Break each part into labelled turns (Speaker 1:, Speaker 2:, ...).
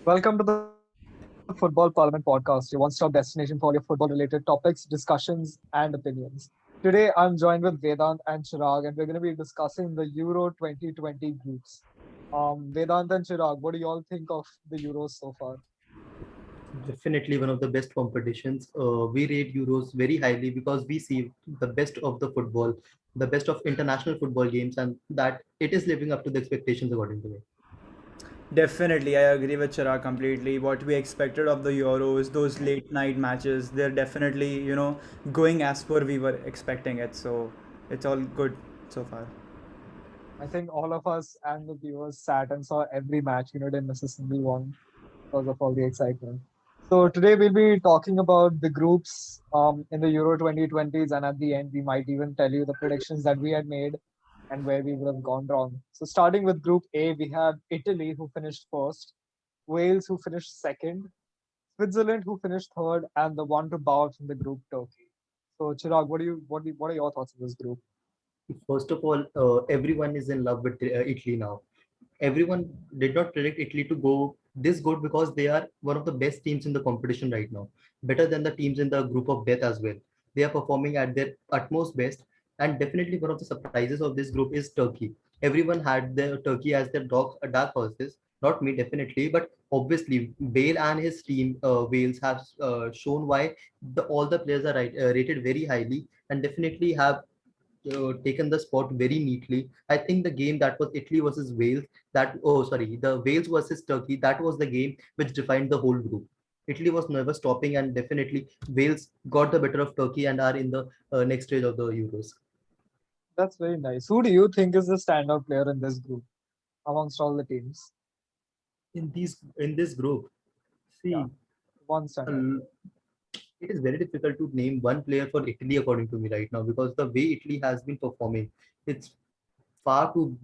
Speaker 1: Welcome to the Football Parliament podcast, your one stop destination for your football related topics, discussions, and opinions. Today, I'm joined with Vedant and Chirag, and we're going to be discussing the Euro 2020 groups. Vedant and Chirag, what do you all think of the Euros so far?
Speaker 2: Definitely one of the best competitions. We rate Euros very highly because we see the best of the football, the best of international football games, and that it is living up to the expectations according to me.
Speaker 3: Definitely, I agree with Chirag completely. What we expected of the Euros, those late night matches, they're definitely, going as per we were expecting it. So it's all good so far.
Speaker 1: I think all of us and the viewers sat and saw every match, didn't miss a single one because of all the excitement. So today we'll be talking about the groups in the Euro 2020s, and at the end we might even tell you the predictions that we had made and where we would have gone wrong. So starting with Group A, we have Italy who finished first, Wales who finished second, Switzerland who finished third, and the one to bow out from the group, Turkey. So Chirag, what are your thoughts on this group?
Speaker 2: First of all, everyone is in love with Italy now. Everyone did not predict Italy to go this good because they are one of the best teams in the competition right now, better than the teams in the group of death as well. They are performing at their utmost best, and definitely one of the surprises of this group is Turkey. Everyone had their Turkey as their dark horses. Not me, definitely, but obviously Bale and his team, Wales, have shown why all the players are rated very highly and definitely have taken the spot very neatly. I think the game that was Italy versus Wales, the Wales versus Turkey, that was the game which defined the whole group. Italy was never stopping, and definitely Wales got the better of Turkey and are in the next stage of the Euros.
Speaker 1: That's very nice. Who do you think is the standout player in this group amongst all the teams?
Speaker 2: In this group,
Speaker 1: Yeah,
Speaker 2: see,
Speaker 1: one standout
Speaker 2: uh,
Speaker 1: player.
Speaker 2: it is very difficult to name one player for Italy according to me right now because the way Italy has been performing, it's far too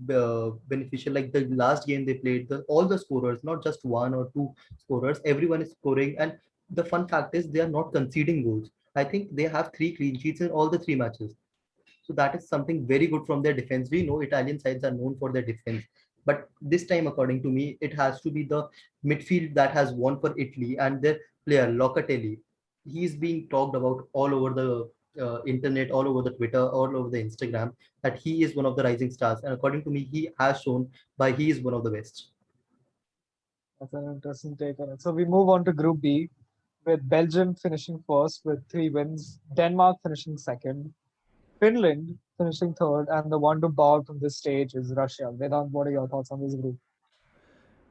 Speaker 2: beneficial. Like the last game they played, all the scorers, not just one or two scorers, everyone is scoring. And the fun fact is they are not conceding goals. I think they have three clean sheets in all the three matches. So that is something very good from their defense. We know Italian sides are known for their defense. But this time, according to me, it has to be the midfield that has won for Italy and their player, Locatelli. He's being talked about all over the internet, all over the Twitter, all over the Instagram, that he is one of the rising stars. And according to me, he has shown by he is one of the best.
Speaker 1: That's an interesting take on it. So we move on to Group B with Belgium finishing first with 3 wins, Denmark finishing second, Finland finishing third, and the one to bow out from this stage is Russia. Vedant, what are your thoughts on this group?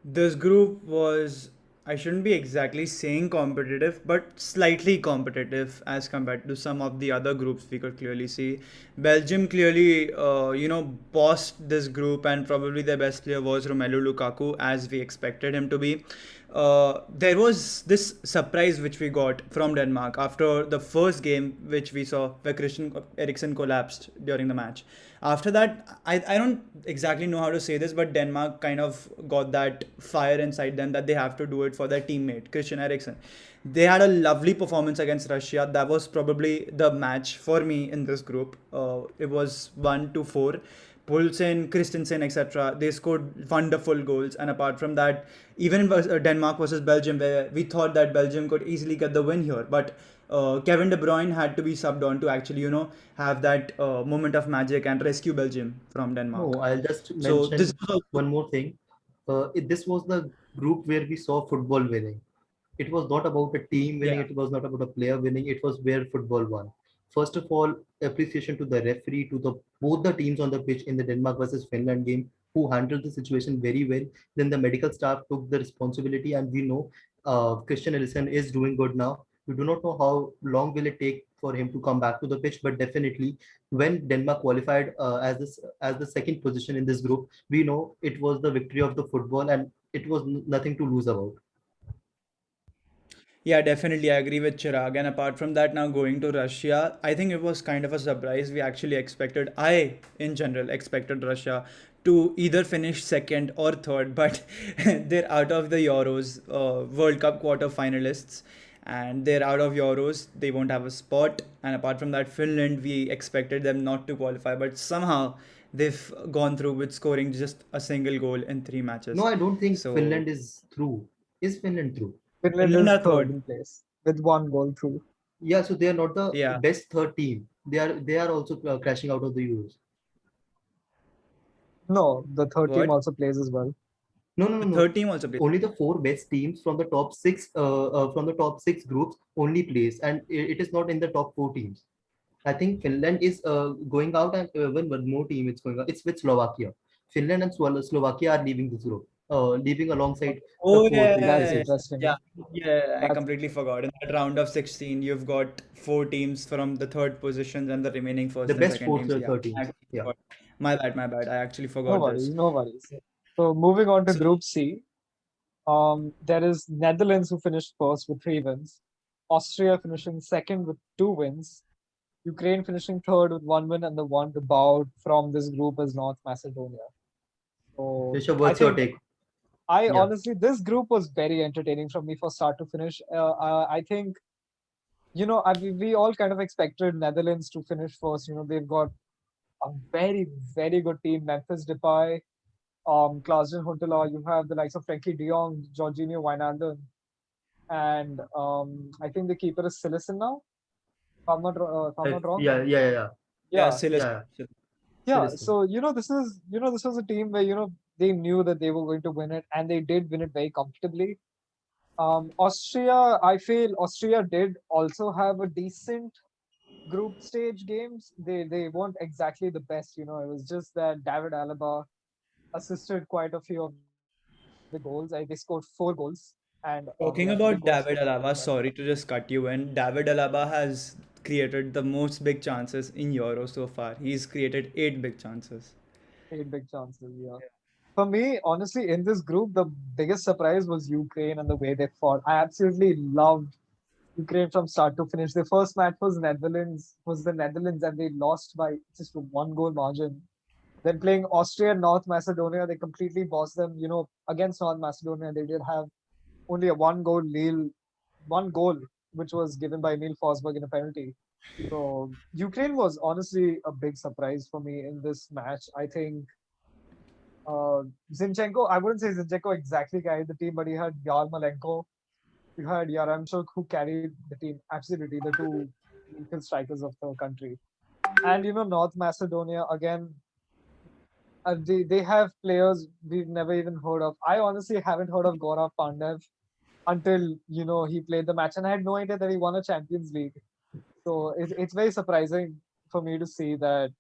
Speaker 3: This group was, I shouldn't be exactly saying competitive, but slightly competitive as compared to some of the other groups we could clearly see. Belgium clearly, bossed this group, and probably their best player was Romelu Lukaku, as we expected him to be. There was this surprise which we got from Denmark after the first game, which we saw where Christian Eriksen collapsed during the match. After that, I don't exactly know how to say this, but Denmark kind of got that fire inside them that they have to do it for their teammate, Christian Eriksen. They had a lovely performance against Russia. That was probably the match for me in this group. It was 1-4. Poulsen, Christensen, etc. They scored wonderful goals, and apart from that, even in Denmark versus Belgium, where we thought that Belgium could easily get the win here, but Kevin De Bruyne had to be subbed on to actually, have that moment of magic and rescue Belgium from
Speaker 2: No,
Speaker 3: Denmark.
Speaker 2: I'll just
Speaker 3: So this
Speaker 2: mention
Speaker 3: was
Speaker 2: one more thing. This was the group where we saw football winning. It was not about a team winning,
Speaker 3: yeah.
Speaker 2: it was not about a player winning, it was where football won. First of all, appreciation to the referee, to the both the teams on the pitch in the Denmark versus Finland game who handled the situation very well. Then the medical staff took the responsibility, and we know Christian Eriksen is doing good now. We do not know how long will it take for him to come back to the pitch, but definitely when Denmark qualified as the second position in this group, we know it was the victory of the football, and it was nothing to lose about.
Speaker 3: Yeah, definitely. I agree with Chirag. And apart from that, now going to Russia, I think it was kind of a surprise. We actually expected, I in general expected Russia to either finish second or third, but they're out of the Euros, World Cup quarter finalists, and they're out of Euros. They won't have a spot. And apart from that, Finland, we expected them not to qualify, but somehow they've gone through with scoring just a single goal in three
Speaker 2: No,
Speaker 3: matches.
Speaker 2: I don't think
Speaker 3: So
Speaker 2: Finland is through. Is Finland through?
Speaker 1: Finland
Speaker 3: Finland
Speaker 1: is
Speaker 3: are
Speaker 1: third
Speaker 3: third.
Speaker 1: in place with one goal through.
Speaker 2: Yeah, so they are not the
Speaker 3: Yeah.
Speaker 2: best third team. They are also crashing out of the Euros.
Speaker 1: No, the third team
Speaker 3: What?
Speaker 1: also plays as well.
Speaker 2: No, no, no,
Speaker 3: The
Speaker 2: no.
Speaker 3: third team also plays.
Speaker 2: Only the four best teams from the top six groups only plays, and it is not in the top four teams. I think Finland is going out, and one more team is going out. It's with Slovakia. Finland and Slovakia are leaving this group, leaving alongside the
Speaker 3: Oh
Speaker 2: fourth,
Speaker 3: yeah,
Speaker 2: fifth, and
Speaker 1: That's
Speaker 2: sixth.
Speaker 3: yeah,
Speaker 1: interesting.
Speaker 3: yeah. I
Speaker 1: That's
Speaker 3: completely forgot. In that round of 16, you've got four teams from the third positions and the remaining
Speaker 2: The
Speaker 3: first and
Speaker 2: best
Speaker 3: second
Speaker 2: fourth
Speaker 3: teams.
Speaker 2: or
Speaker 3: Yeah,
Speaker 2: third
Speaker 3: I
Speaker 2: teams.
Speaker 3: actually
Speaker 2: Yeah,
Speaker 3: forgot. My bad, my bad. I actually
Speaker 1: no
Speaker 3: forgot this.
Speaker 1: worries, no worries. So moving on to
Speaker 3: So
Speaker 1: Group C, there is Netherlands who finished first with 3 wins, Austria finishing second with 2 wins, Ukraine finishing third with 1 win, and the one to bow out from this group is North Macedonia. So
Speaker 2: Rishabh,
Speaker 1: I
Speaker 2: what's your
Speaker 1: think
Speaker 2: take?
Speaker 1: I
Speaker 2: Yeah,
Speaker 1: honestly this group was very entertaining from me for start to finish. I think we all kind of expected Netherlands to finish first. They've got a very very good team. Memphis Depay, Klaas-Jan Huntelaar. You have the likes of Frankie De Jong, Jorginho Wijnaldum, and I think the keeper is Silesen now. If I'm not wrong.
Speaker 2: yeah, yeah, yeah, yeah.
Speaker 3: yeah,
Speaker 1: Yeah,
Speaker 3: Silas.
Speaker 2: Yeah.
Speaker 1: yeah.
Speaker 2: Citizen.
Speaker 1: So this was a team where they knew that they were going to win it, and they did win it very comfortably. Austria did also have a decent group stage games. They weren't exactly the best. It was just that David Alaba assisted quite a few of the goals. They scored 4 goals, and they
Speaker 3: Talking
Speaker 1: actually got
Speaker 3: about
Speaker 1: scores
Speaker 3: David
Speaker 1: for
Speaker 3: Alaba,
Speaker 1: that.
Speaker 3: sorry to just cut you in. David Alaba has created the most big chances in Euro so far. He's created 8 big chances.
Speaker 1: 8 big chances, yeah. For me, honestly, in this group, the biggest surprise was Ukraine and the way they fought. I absolutely loved Ukraine from start to finish. The first match was the Netherlands, and they lost by just a 1 goal margin. Then playing Austria and North Macedonia, they completely bossed them. Against North Macedonia, they did have only a 1 goal, which was given by Neil Forsberg in a penalty. So Ukraine was honestly a big surprise for me in this match. I think Zinchenko, I wouldn't say Zinchenko exactly carried the team, but he had Yarmolenko, you had Yaramchuk who carried the team. Absolutely, the two lethal strikers of the country. And North Macedonia again. They have players we've never even heard of. I honestly haven't heard of Gaurav Pandev until he played the match, and I had no idea that he won a Champions League. So it's very surprising for me to see that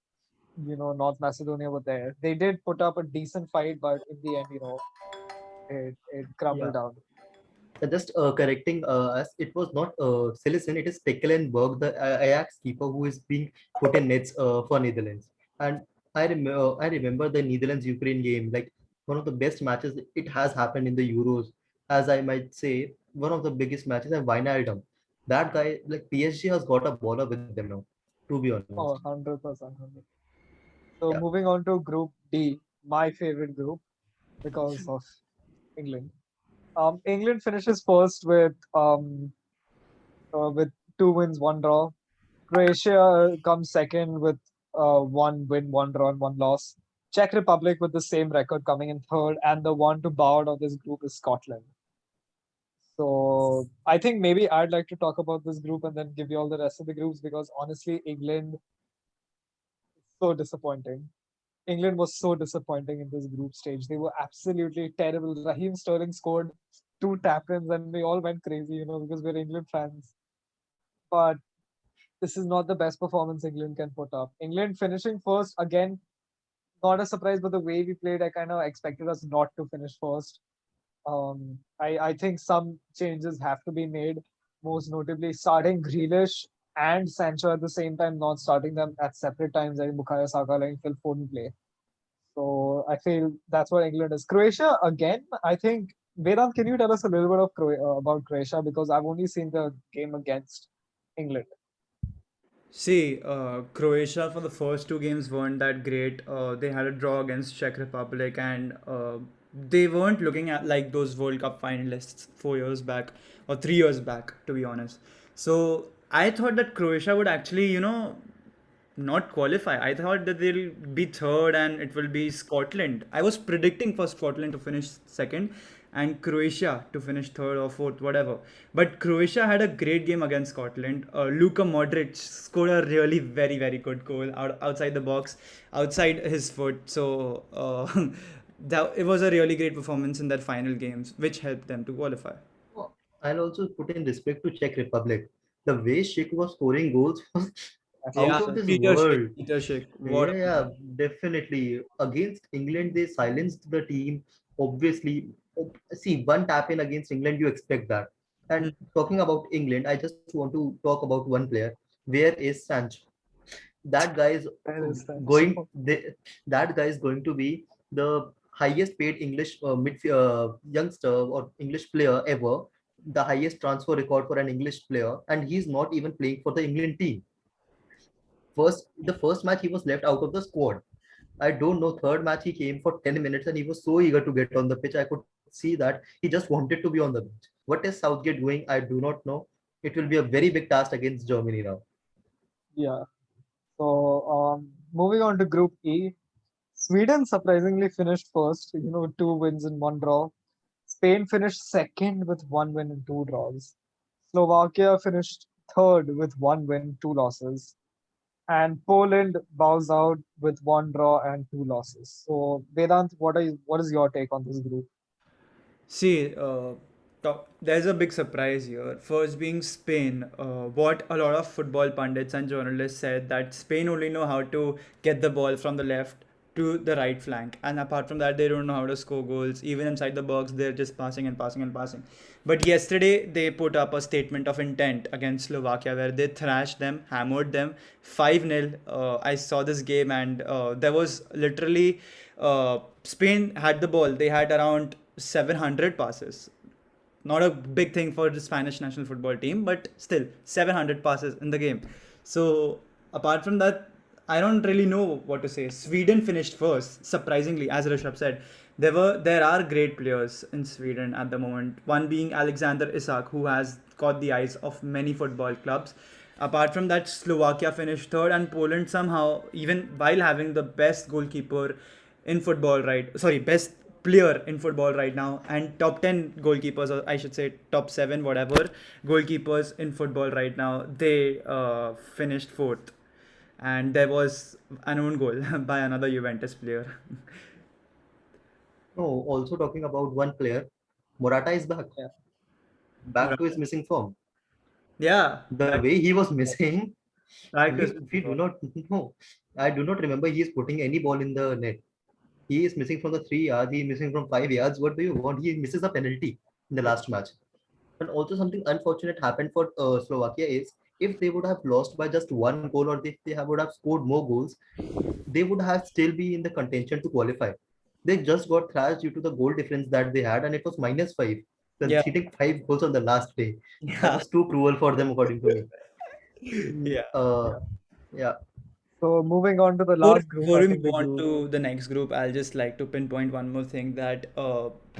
Speaker 1: North Macedonia were there. They did put up a decent fight, but in the end, it crumbled
Speaker 2: Yeah.
Speaker 1: down.
Speaker 2: Just correcting us, it was not Silesen, it is Stekelenburg, the Ajax keeper, who is being put in nets for Netherlands. And I remember the Netherlands-Ukraine game, like one of the best matches it has happened in the Euros, as I might say, one of the biggest matches. And Wijnaldum, that guy, like PSG has got a baller with them now, to be honest.
Speaker 1: Oh, 100%. So
Speaker 2: Yeah.
Speaker 1: moving on to Group D, my favorite group because of England. England finishes first with 2 wins, 1 draw. Croatia comes second with 1 win, 1 draw, and 1 loss. Czech Republic with the same record coming in third, and the one to bow out of this group is Scotland. So I think maybe I'd like to talk about this group and then give you all the rest of the groups because honestly, England is so disappointing. England was so disappointing in this group stage. They were absolutely terrible. Raheem Sterling scored 2 tap-ins, and we all went crazy, because we're England fans. But this is not the best performance England can put up. England finishing first again, not a surprise, but the way we played, I kind of expected us not to finish first. I think some changes have to be made, most notably starting Grealish and Sancho at the same time, not starting them at separate times, letting Bukayo Saka, letting Phil Foden play. So I feel that's what England is. Croatia again. I think Vedant, can you tell us a little bit of about Croatia because I've only seen the game against England.
Speaker 3: See, Croatia for the first 2 games weren't that great. They had a draw against Czech Republic, and they weren't looking at like those World Cup finalists 4 years back or 3 years back, to be honest. So I thought that Croatia would actually, not qualify. I thought that they'll be third and it will be Scotland. I was predicting for Scotland to finish second and Croatia to finish third or fourth, whatever. But Croatia had a great game against Scotland. Luka Modric scored a really very, very good goal outside the box, outside his foot. So it was a really great performance in that final games, which helped them to qualify.
Speaker 2: Oh, I'll also put in respect to Czech Republic. The way Schick was scoring goals was
Speaker 3: Yeah,
Speaker 2: out
Speaker 1: Astonishing.
Speaker 2: of this
Speaker 3: Peter Schick,
Speaker 2: world.
Speaker 3: Peter Schick. What a
Speaker 2: Yeah, definitely. Against England, they silenced the team. Obviously, see, one tap in against England, you expect that. And
Speaker 3: Hmm.
Speaker 2: talking about England, I just want to talk about one player. Where is Sancho? That guy is
Speaker 1: That is that.
Speaker 2: going. That guy is going to be the highest paid English youngster or English player ever. The highest transfer record for an English player, and he's not even playing for the England team. The first match he was left out of the squad. I don't know. Third match he came for 10 minutes and he was so eager to get on the pitch. I could see that he just wanted to be on the bench. What is Southgate doing? I do not know. It will be a very big task against Germany now.
Speaker 1: Yeah. So moving on to Group E, Sweden surprisingly finished first. Two wins and one draw. Spain finished second with one win and two draws. Slovakia finished third with one win, two losses. And Poland bows out with one draw and two losses. So Vedant, what is your take on this group?
Speaker 3: See, there's a big surprise here. First being Spain. What a lot of football pundits and journalists said that Spain only know how to get the ball from the left to the right flank, and apart from that, they don't know how to score goals. Even inside the box, they're just passing and passing and passing. But yesterday, they put up a statement of intent against Slovakia where they thrashed them, hammered them 5-0. I saw this game, and there was literally Spain had the ball. They had around 700 passes. Not a big thing for the Spanish national football team, but still 700 passes in the game. So apart from that, I don't really know what to say. Sweden finished first, surprisingly, as Rishabh said. There are great players in Sweden at the moment. One being Alexander Isak, who has caught the eyes of many football clubs. Apart from that, Slovakia finished third, and Poland somehow, even while having the best goalkeeper in football, right? Sorry, best player in football right now, and top 10 goalkeepers, or I should say top 7, whatever, goalkeepers in football right now, they finished fourth. And there was an own goal by another Juventus player.
Speaker 2: No, also talking about one player, Morata is back.
Speaker 1: Yeah.
Speaker 2: Back to his missing form.
Speaker 3: Yeah,
Speaker 2: The way he was missing,
Speaker 3: back to his
Speaker 2: we do not know. I do not remember he is putting any ball in the net. He is missing from the 3 yards. He is missing from 5 yards. What do you want? He misses a penalty in the last match. And also something unfortunate happened for Slovakia is if they would have lost by just one goal or if they would have scored more goals, they would have still be in the contention to qualify. They just got thrashed due to the goal difference that they had, and it was -5,
Speaker 3: Yeah.
Speaker 2: conceding 5 goals on the last day. That
Speaker 3: Yeah.
Speaker 2: was too cruel for them, according to me.
Speaker 3: Yeah.
Speaker 2: Uh,
Speaker 1: Yeah.
Speaker 2: yeah.
Speaker 1: So moving on to the
Speaker 3: Before,
Speaker 1: last group,
Speaker 3: before
Speaker 1: I
Speaker 3: we
Speaker 1: think
Speaker 3: move
Speaker 1: the
Speaker 3: on
Speaker 1: group.
Speaker 3: to the next group, I'll just like to pinpoint one more thing that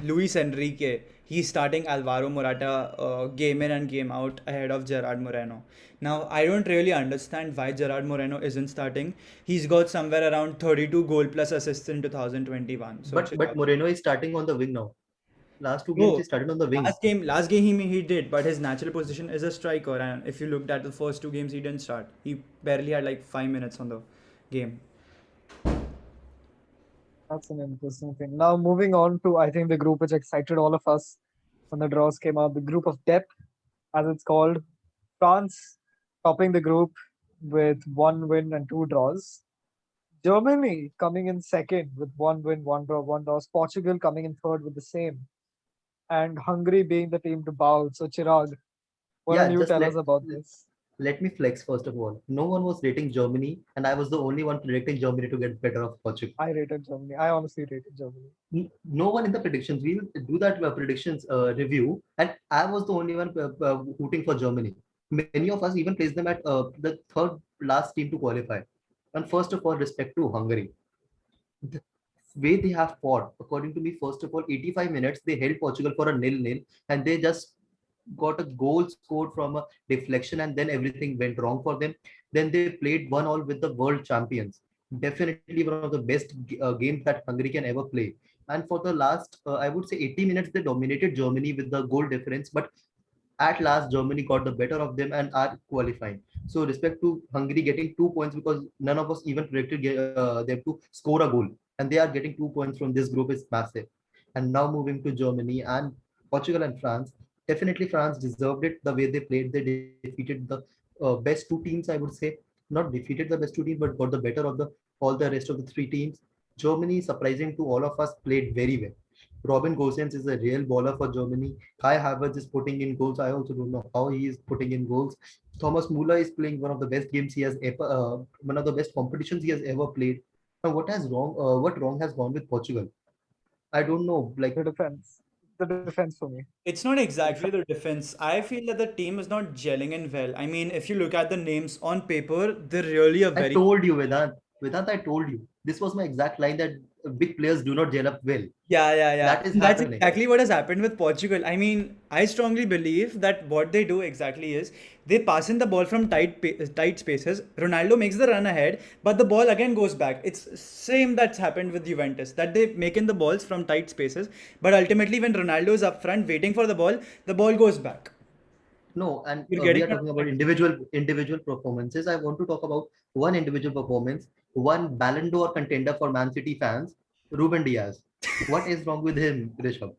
Speaker 3: Luis Enrique, he's starting Alvaro Morata game in and game out ahead of Gerard Moreno. Now, I don't really understand why Gerard Moreno isn't starting. He's got somewhere around 32 goal plus assists in 2021. So,
Speaker 2: But Moreno is starting on the wing now. Last 2 games he
Speaker 3: no,
Speaker 2: started on the wing.
Speaker 3: last game he did, but his natural position is a striker. And if you looked at the first 2 games, he didn't start. He barely had like 5 minutes on the game.
Speaker 1: That's an interesting thing. Now moving on to I think the group which excited all of us when the draws came out, the group of death, as it's called. France topping the group with one win and two draws. Germany coming in second with one win, one draw, one loss. Portugal coming in third with the same. And Hungary being the team to bow. So Chirag, why don't
Speaker 2: Yeah,
Speaker 1: you
Speaker 2: just
Speaker 1: tell us about this?
Speaker 2: let me flex first of all. No one was rating Germany, and I was the only one predicting Germany to get better of Portugal.
Speaker 1: I rated Germany. I honestly rated Germany.
Speaker 2: No one in the predictions. We'll do that predictions review, and I was the only one hooting for Germany. Many of us even placed them at the third last team to qualify. And first of all, respect to Hungary. The way they have fought, according to me, first of all, 85 minutes they held Portugal for a nil-nil, and they just got a goal scored from a deflection, and then everything went wrong for them. Then they played 1-1 with the world champions. Definitely one of the best games that Hungary can ever play. And for the last, I would say 80 minutes, they dominated Germany with the goal difference. But at last, Germany got the better of them and are qualifying. So respect to Hungary getting 2 points, because none of us even predicted them to score a goal, and they are getting 2 points from this group is massive. And now moving to Germany and Portugal and France. Definitely France deserved it the way they played. They defeated the best two teams, I would say. Not defeated the best two teams, but got the better of the all the rest of the three teams. Germany, surprising to all of us, played very well. Robin Gosens is a real baller for Germany. Kai Havertz is putting in goals. I also don't know how he is putting in goals. Thomas Muller is playing one of the best games he has ever, one of the best competitions he has ever played. Now, what has wrong? What wrong has gone with Portugal? I don't know. Like,
Speaker 1: The defense. The defense for me.
Speaker 3: It's not
Speaker 1: The defense.
Speaker 3: exactly the defense. I feel that the team is not gelling in well. I mean, if you look at the names on paper, they're really a
Speaker 2: I
Speaker 3: very.
Speaker 2: told you, Vedant. Vedant, I told you. This was my exact line that big players do not gel up well.
Speaker 3: Yeah, yeah, yeah.
Speaker 2: That is
Speaker 3: And that's
Speaker 2: happening.
Speaker 3: exactly what has happened with Portugal. I mean, I strongly believe that what they do exactly is they pass in the ball from tight spaces. Ronaldo makes the run ahead, but the ball again goes back. It's same that's happened with Juventus, that they make in the balls from tight spaces, but ultimately when Ronaldo is up front waiting for the ball goes back.
Speaker 2: No, and
Speaker 3: You're
Speaker 2: we
Speaker 3: getting
Speaker 2: are
Speaker 3: what
Speaker 2: talking
Speaker 3: I'm
Speaker 2: about
Speaker 3: trying to say.
Speaker 2: individual performances. I want to talk about one individual performance, one Ballon d'Or contender for Man City fans, Ruben Diaz. What is wrong with him, Rishabh?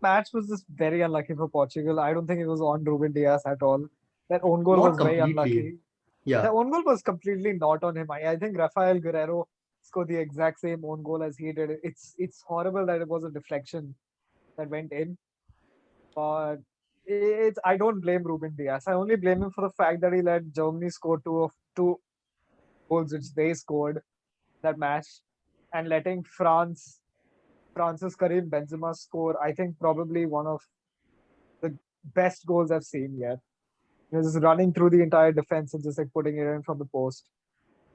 Speaker 1: Match was just very unlucky for Portugal. I don't think it was on Ruben Diaz at all. That own goal
Speaker 2: Not
Speaker 1: was very
Speaker 2: completely.
Speaker 1: unlucky. The
Speaker 2: Yeah.
Speaker 1: own goal was completely not on him. I think Rafael Guerrero scored the exact same own goal as he did. It's horrible that it was a deflection that went in, but it's I don't blame Ruben Diaz. I only blame him for the fact that he let Germany score two goals which they scored that match, and letting France's Karim Benzema score. I think probably one of the best goals I've seen yet. He was just running through the entire defense and just like putting it in from the post.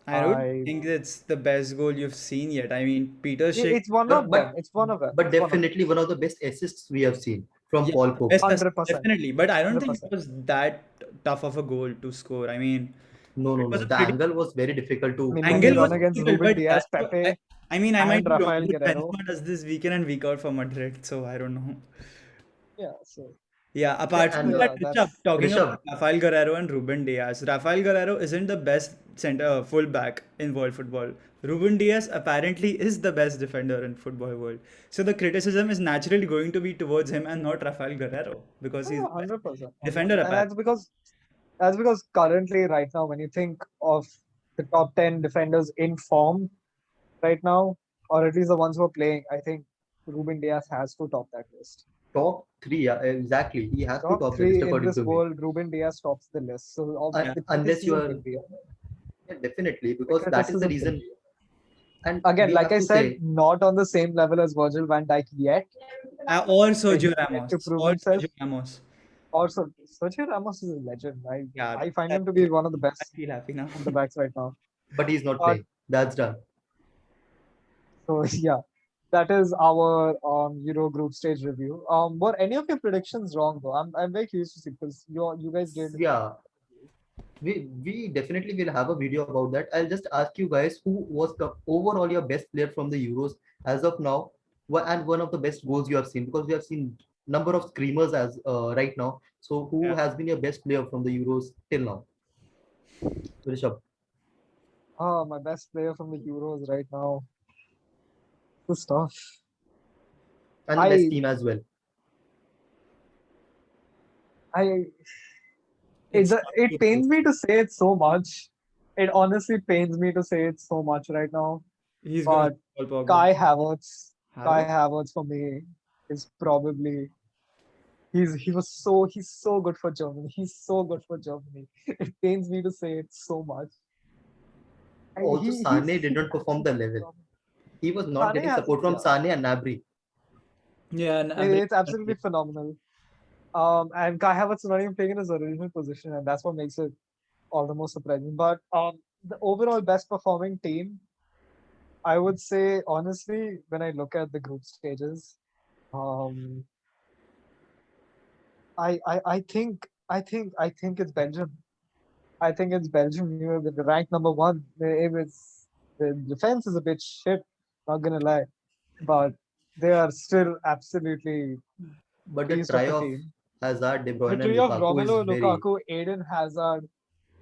Speaker 3: I don't
Speaker 1: I
Speaker 3: think it's the best goal you've seen yet. I mean, Peter Schick,
Speaker 1: it's one
Speaker 2: But
Speaker 1: of them.
Speaker 2: but
Speaker 1: It's one of them.
Speaker 2: but
Speaker 1: It's one of them.
Speaker 2: definitely one of the best assists we have seen from
Speaker 3: yeah,
Speaker 2: Paul Pogba.
Speaker 3: best assist,
Speaker 1: 100%.
Speaker 3: definitely. But I don't think it
Speaker 1: 100%.
Speaker 3: was that tough of a goal to score. I mean,
Speaker 2: No,
Speaker 3: it
Speaker 2: no,
Speaker 3: was
Speaker 2: no.
Speaker 3: a
Speaker 2: The
Speaker 3: pretty
Speaker 2: angle was very difficult
Speaker 1: I
Speaker 2: to
Speaker 1: mean, when you
Speaker 3: angle
Speaker 2: complete
Speaker 3: was
Speaker 1: run
Speaker 2: one.
Speaker 1: against
Speaker 3: difficult,
Speaker 1: Ruben
Speaker 3: but
Speaker 1: Diaz, Pepe,
Speaker 3: I mean, I might
Speaker 1: and
Speaker 3: be wrong,
Speaker 1: Rafael
Speaker 3: but
Speaker 1: Guerrero,
Speaker 3: Benzema does this week in and week out for Madrid, so I don't know.
Speaker 1: yeah. So
Speaker 3: Yeah,
Speaker 2: Yeah,
Speaker 3: apart
Speaker 1: so
Speaker 3: from
Speaker 2: and
Speaker 3: that,
Speaker 1: yeah,
Speaker 3: Rishabh,
Speaker 1: that's
Speaker 3: talking about
Speaker 2: Rishabh,
Speaker 3: Rafael Guerrero and Ruben Diaz. Rafael Guerrero isn't the best center fullback in world football. Ruben Diaz apparently is the best defender in football world. So the criticism is naturally going to be towards him and not Rafael Guerrero because he's the best
Speaker 1: 100%,
Speaker 3: defender
Speaker 1: 100%, and
Speaker 3: apparently.
Speaker 1: that's because currently right now, when you think of the top 10 defenders in form right now, or at least the ones who are playing, I think Ruben Diaz has to top that list.
Speaker 2: top three. Yeah, exactly. He has to
Speaker 1: Top
Speaker 2: top the list
Speaker 1: three in
Speaker 2: according
Speaker 1: this
Speaker 2: to me.
Speaker 1: world, Ruben Diaz tops the list. So
Speaker 3: Yeah.
Speaker 1: the
Speaker 2: Unless you
Speaker 1: criticism
Speaker 2: are,
Speaker 1: will be on him.
Speaker 2: yeah, definitely,
Speaker 1: The
Speaker 2: because that is the
Speaker 1: criticism will
Speaker 2: reason.
Speaker 1: be.
Speaker 2: And
Speaker 1: Again,
Speaker 2: we
Speaker 1: like
Speaker 2: have
Speaker 1: I
Speaker 2: to
Speaker 1: said,
Speaker 2: say,
Speaker 1: not on the same level as Virgil van Dijk yet.
Speaker 3: Or Sergio
Speaker 1: He's yet to
Speaker 3: Ramos.
Speaker 1: prove
Speaker 3: Or
Speaker 1: himself.
Speaker 3: Sergio Ramos.
Speaker 1: Also, Sergio Ramos is a legend.
Speaker 3: Yeah,
Speaker 1: I find
Speaker 3: that,
Speaker 1: him to be one of the
Speaker 3: I
Speaker 1: best
Speaker 3: feel happy now.
Speaker 1: centre backs right now.
Speaker 2: but he's not
Speaker 1: But
Speaker 2: playing. That's done.
Speaker 1: so yeah, that is our Euro group stage review. Were any of your predictions wrong though? I'm very curious to see because you guys did.
Speaker 2: Yeah, we definitely will have a video about that. I'll just ask you guys who was the overall your best player from the Euros as of now, and one of the best goals you have seen, because we have seen number of screamers as right now. So who
Speaker 3: Yeah.
Speaker 2: has been your best player from the Euros till now? Rishabh.
Speaker 1: My best player from the Euros right now. Good stuff.
Speaker 2: And the best
Speaker 1: I
Speaker 2: team as well.
Speaker 1: I
Speaker 3: It's tough
Speaker 1: it
Speaker 3: to choose.
Speaker 1: pains me to say it so much. It honestly pains me to say it so much right now.
Speaker 3: He's gonna
Speaker 1: But
Speaker 3: say Paul Pogba.
Speaker 1: Kai Havertz, Kai
Speaker 3: Havertz?
Speaker 1: Havertz for me is probably he's so good for Germany. He's so good for Germany. It pains me to say it so much.
Speaker 2: Also, Sane did
Speaker 1: He's
Speaker 2: not perform the
Speaker 1: absolutely
Speaker 2: level.
Speaker 1: phenomenal.
Speaker 2: He was not
Speaker 1: Sane
Speaker 2: getting
Speaker 1: has
Speaker 2: support from
Speaker 1: yeah,
Speaker 2: Sane and Nabri.
Speaker 3: Yeah, and
Speaker 1: it's absolutely phenomenal. And Kai Havertz is not even playing in his original position, and that's what makes it all the more surprising. But the overall best performing team, I would say honestly, when I look at the group stages, um, I think it's Belgium. I think it's Belgium. With the rank number one. The defense is a bit shit. Not gonna lie, but they are still absolutely
Speaker 2: But the
Speaker 1: beast of
Speaker 2: try
Speaker 1: a
Speaker 2: of
Speaker 1: team.
Speaker 2: Hazard, De
Speaker 1: The
Speaker 2: Bruyne, and
Speaker 1: trio of
Speaker 2: Lukaku is
Speaker 1: Romelu
Speaker 2: very
Speaker 1: Lukaku, Aiden Hazard,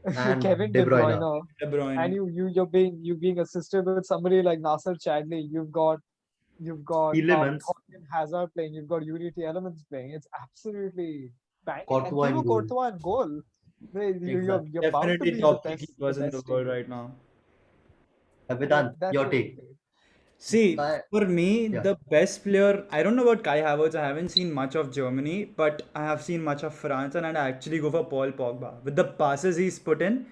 Speaker 2: and
Speaker 1: Kevin
Speaker 2: De
Speaker 1: De
Speaker 2: Bruyne.
Speaker 1: Bruyne,
Speaker 3: De
Speaker 1: and
Speaker 3: Bruyne.
Speaker 1: you're being assisted with somebody like Nasser Chadli. You've got
Speaker 2: Elements,
Speaker 1: Torgan Hazard playing. You've got Unity Elements playing. It's absolutely banging. And
Speaker 2: Courtois in
Speaker 1: Thibaut
Speaker 2: goal.
Speaker 1: Courtois and goal.
Speaker 2: Exactly.
Speaker 1: You're bound to
Speaker 3: Definitely
Speaker 1: be the
Speaker 3: top three
Speaker 1: best
Speaker 3: keepers in the
Speaker 1: best
Speaker 3: world
Speaker 1: team.
Speaker 3: right now.
Speaker 2: Vedant,
Speaker 1: That's
Speaker 2: your
Speaker 1: a
Speaker 2: take.
Speaker 1: great.
Speaker 3: See,
Speaker 2: I,
Speaker 3: for me,
Speaker 2: yeah.
Speaker 3: the best player, I don't know about Kai Havertz. I haven't seen much of Germany, but I have seen much of France, and I'd actually go for Paul Pogba. With the passes he's put in,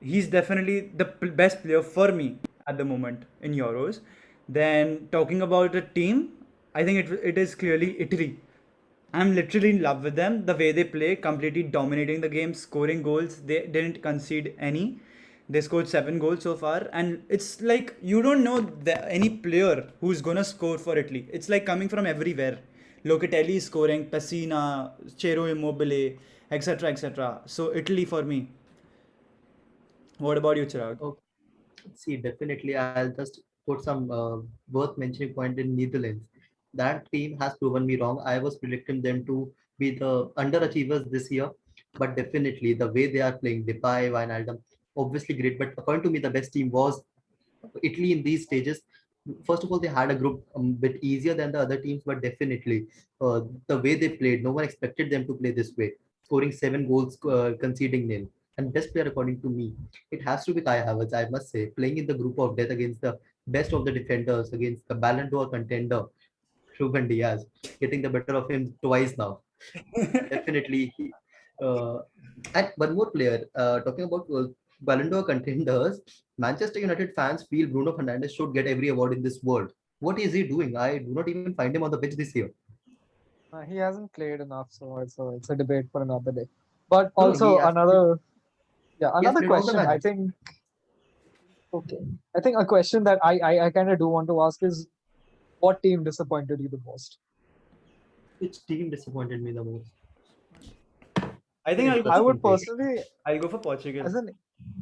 Speaker 3: he's definitely the best player for me at the moment in Euros. Then talking about the team, I think it is clearly Italy. I'm literally in love with them. The way they play, completely dominating the game, scoring goals. They didn't concede any. They scored 7 goals so far, and it's like you don't know any player who's gonna score for Italy. It's like coming from everywhere. Locatelli is scoring, Pessina, Cero Immobile, etc., etc. So Italy for me. What about you, Chirag?
Speaker 2: Oh, see, definitely, I'll just put some worth mentioning point in Netherlands. That team has proven me wrong. I was predicting them to be the underachievers this year, but definitely the way they are playing, Depay, Wijnaldum, obviously great. But according to me, the best team was Italy in these stages. First of all, they had a group a bit easier than the other teams, but definitely the way they played, no one expected them to play this way, scoring 7 goals, conceding nil. And best player, according to me, it has to be Kai Havertz, I must say, playing in the group of death against the best of the defenders, against the Ballon d'Or contender, Ruben Diaz, getting the better of him twice now. Definitely. Uh, and one more player, talking about Ballon d'Or contenders, Manchester United fans feel Bruno Fernandes should get every award in this world. What is he doing? I do not even find him on the pitch this year.
Speaker 1: He hasn't played enough, so it's a debate for another day. But
Speaker 2: No, no,
Speaker 1: also
Speaker 2: he has
Speaker 1: another
Speaker 2: played all the
Speaker 1: question. I
Speaker 2: matches.
Speaker 1: think okay. I think a question that I kind of do want to ask is, what team disappointed you the most?
Speaker 2: Which team disappointed me the most?
Speaker 3: I
Speaker 2: An
Speaker 3: think
Speaker 1: I
Speaker 2: interesting
Speaker 1: would
Speaker 2: take.
Speaker 1: personally,
Speaker 3: I'll go for Portugal.
Speaker 1: as an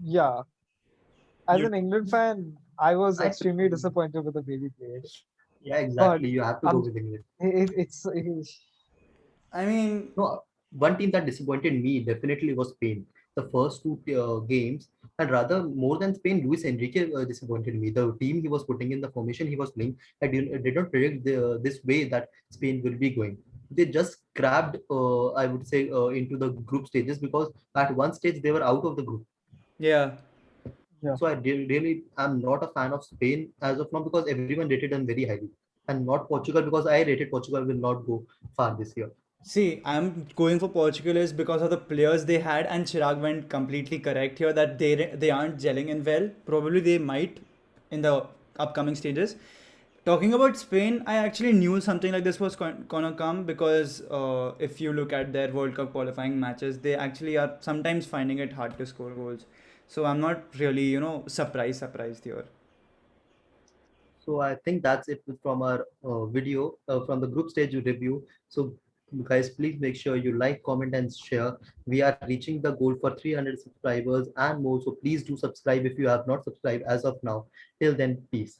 Speaker 1: yeah, as
Speaker 3: You
Speaker 1: an England fan, I was
Speaker 2: I
Speaker 1: extremely disappointed with the way we played.
Speaker 2: Yeah,
Speaker 1: But
Speaker 2: exactly. You have to go
Speaker 1: I'm
Speaker 2: with England.
Speaker 1: it,
Speaker 3: I mean,
Speaker 2: No, one team that disappointed me definitely was Spain. The first two games, and rather more than Spain, Luis Enrique disappointed me. The team he was putting in, the formation he was playing, I did not predict this way that Spain will be going. They just grabbed, I would say, into the group stages because at one stage they were out of the group.
Speaker 3: yeah.
Speaker 1: yeah.
Speaker 2: So really am not a fan of Spain as of now because everyone rated them very highly, and not Portugal because I rated Portugal will not go far this year.
Speaker 3: See, I'm going for Portugal is because of the players they had, and Chirag went completely correct here that they aren't gelling in well. Probably they might in the upcoming stages. Talking about Spain, I actually knew something like this was gonna come because if you look at their World Cup qualifying matches, they actually are sometimes finding it hard to score goals. So I'm not really, surprised here.
Speaker 2: So I think that's it from our video from the group stage review. So guys, please make sure you like, comment, and share. We are reaching the goal for 300 subscribers and more. So please do subscribe if you have not subscribed as of now. Till then, peace.